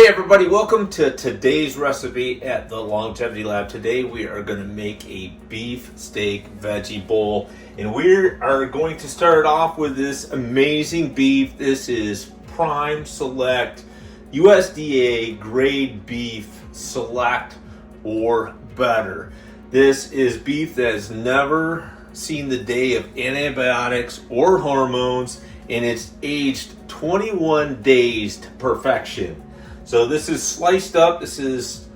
Hey everybody, welcome to today's recipe at the Longevity Lab. Today we are going to make a beef steak veggie bowl, and we are going to start off with this amazing beef. This is Prime Select USDA grade beef, select or better. This is beef that has never seen the day of antibiotics or hormones, and it's aged 21 days to perfection. So this is sliced up. This is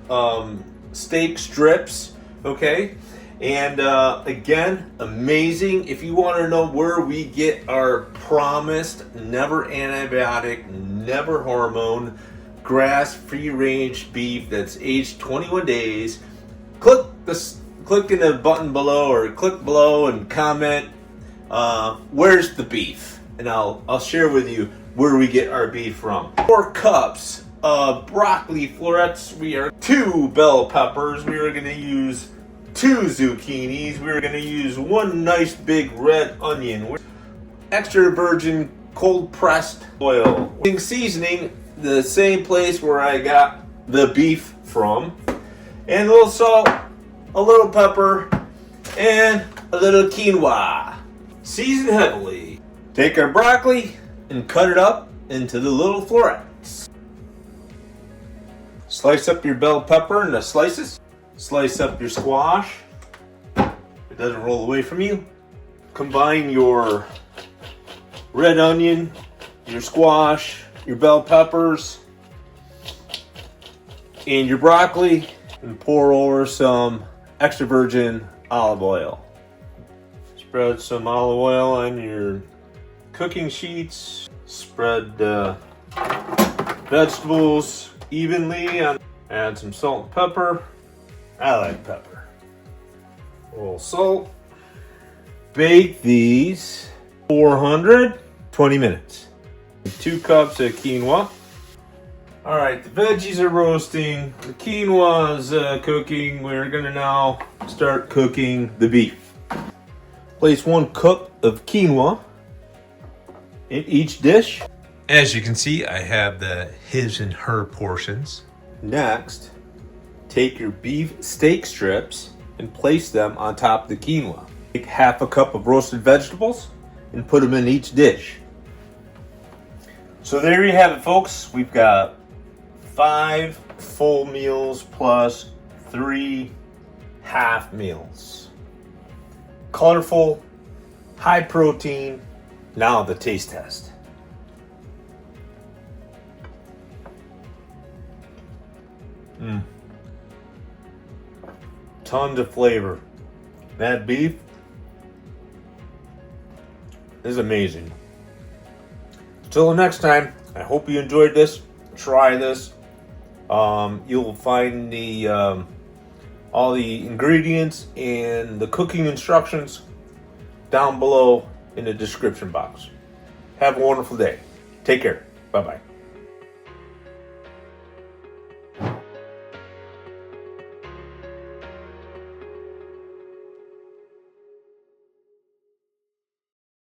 steak strips, okay? And again, amazing. If you want to know where we get our promised never antibiotic, never hormone, grass-free range beef that's aged 21 days, click in the button below or click below and comment where's the beef, and I'll share with you where we get our beef from. 4 cups of broccoli florets. We are 2 bell peppers. We are going to use 2 zucchinis. We are going to use 1 nice big red onion. Extra virgin cold pressed oil. Seasoning, the same place where I got the beef from. And a little salt, a little pepper, and a little quinoa. Season heavily. Take our broccoli and cut it up into the little florets. Slice up your bell pepper into slices. Slice up your squash. It doesn't roll away from you. Combine your red onion, your squash, your bell peppers, and your broccoli, and pour over some extra virgin olive oil. Spread some olive oil on your cooking sheets. Spread the vegetables evenly. Add some salt and pepper. I like pepper. A little salt. Bake these 420 minutes. 2 cups of quinoa. Alright, the veggies are roasting. The quinoa is cooking. We're going to now start cooking the beef. Place 1 cup of quinoa in each dish. As you can see, I have the his and her portions. Next, take your beef steak strips and place them on top of the quinoa. Take half a cup of roasted vegetables and put them in each dish. So there you have it, folks. We've got 5 full meals plus 3 half meals. Colorful, high protein. Now the taste test. Tons of flavor. That beef is amazing. Till the next time, I hope you enjoyed this. Try this. You'll find the all the ingredients and the cooking instructions down below in the description box. Have a wonderful day. Take care. Bye-bye.